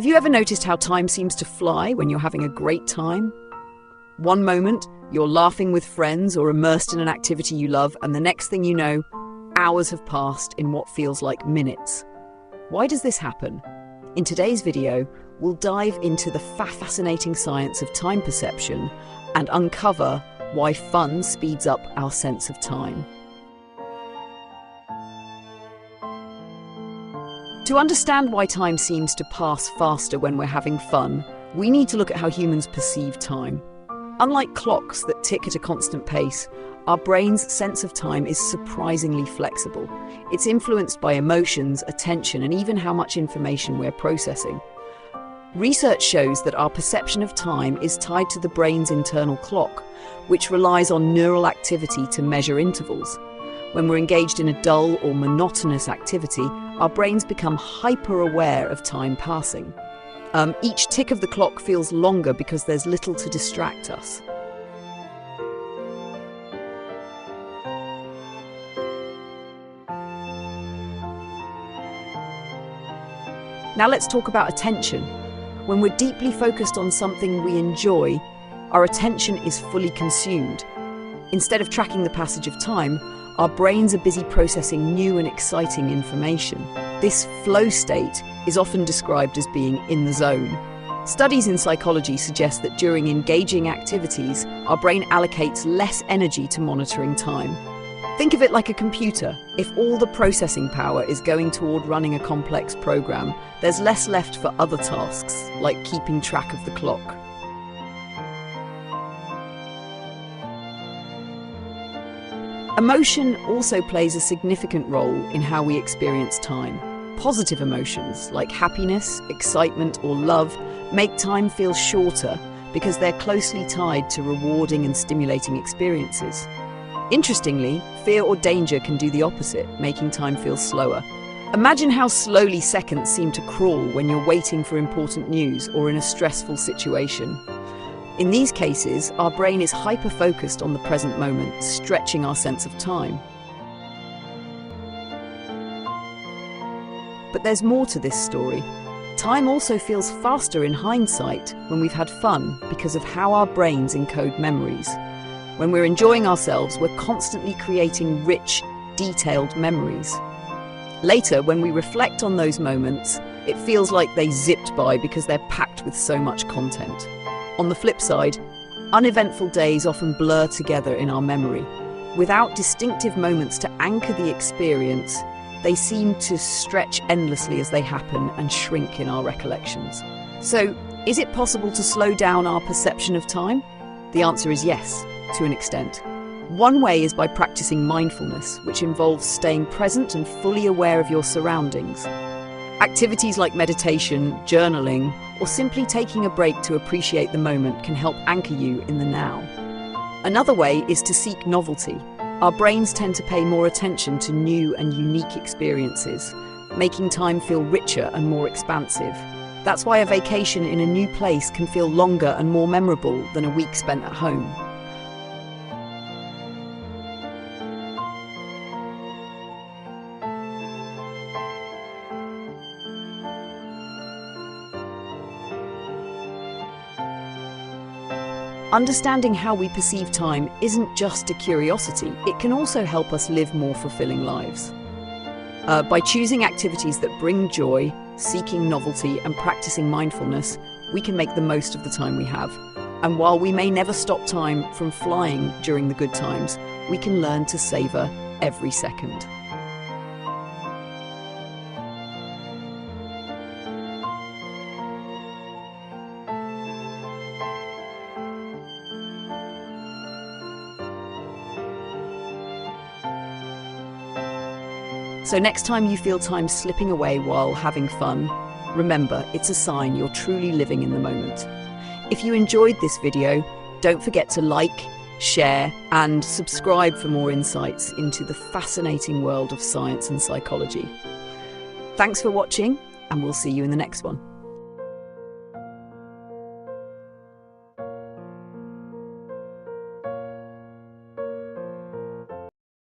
Have you ever noticed how time seems to fly when you're having a great time? One moment, you're laughing with friends or immersed in an activity you love, and the next thing you know, hours have passed in what feels like minutes. Why does this happen? In today's video, we'll dive into the fascinating science of time perception and uncover why fun speeds up our sense of time. To understand why time seems to pass faster when we're having fun, we need to look at how humans perceive time. Unlike clocks that tick at a constant pace, our brain's sense of time is surprisingly flexible. It's influenced by emotions, attention, and even how much information we're processing. Research shows that our perception of time is tied to the brain's internal clock, which relies on neural activity to measure intervals. When we're engaged in a dull or monotonous activity, our brains become hyper-aware of time passing. Each tick of the clock feels longer because there's little to distract us. Now let's talk about attention. When we're deeply focused on something we enjoy, our attention is fully consumed. Instead of tracking the passage of time, our brains are busy processing new and exciting information. This flow state is often described as being in the zone. Studies in psychology suggest that during engaging activities, our brain allocates less energy to monitoring time. Think of it like a computer. If all the processing power is going toward running a complex program, there's less left for other tasks, like keeping track of the clock. Emotion also plays a significant role in how we experience time. Positive emotions like happiness, excitement, or love make time feel shorter because they're closely tied to rewarding and stimulating experiences. Interestingly, fear or danger can do the opposite, making time feel slower. Imagine how slowly seconds seem to crawl when you're waiting for important news or in a stressful situation. In these cases, our brain is hyper-focused on the present moment, stretching our sense of time. But there's more to this story. Time also feels faster in hindsight when we've had fun because of how our brains encode memories. When we're enjoying ourselves, we're constantly creating rich, detailed memories. Later, when we reflect on those moments, it feels like they zipped by because they're packed with so much content. On the flip side, uneventful days often blur together in our memory. Without distinctive moments to anchor the experience, they seem to stretch endlessly as they happen and shrink in our recollections. So, is it possible to slow down our perception of time? The answer is yes, to an extent. One way is by practicing mindfulness, which involves staying present and fully aware of your surroundings. Activities like meditation, journaling, or simply taking a break to appreciate the moment can help anchor you in the now. Another way is to seek novelty. Our brains tend to pay more attention to new and unique experiences, making time feel richer and more expansive. That's why a vacation in a new place can feel longer and more memorable than a week spent at home. Understanding how we perceive time isn't just a curiosity, it can also help us live more fulfilling lives. By choosing activities that bring joy, seeking novelty, and practicing mindfulness, we can make the most of the time we have. And while we may never stop time from flying during the good times, we can learn to savor every second. So next time you feel time slipping away while having fun, remember, it's a sign you're truly living in the moment. If you enjoyed this video, don't forget to like, share, and subscribe for more insights into the fascinating world of science and psychology. Thanks for watching, and we'll see you in the next one.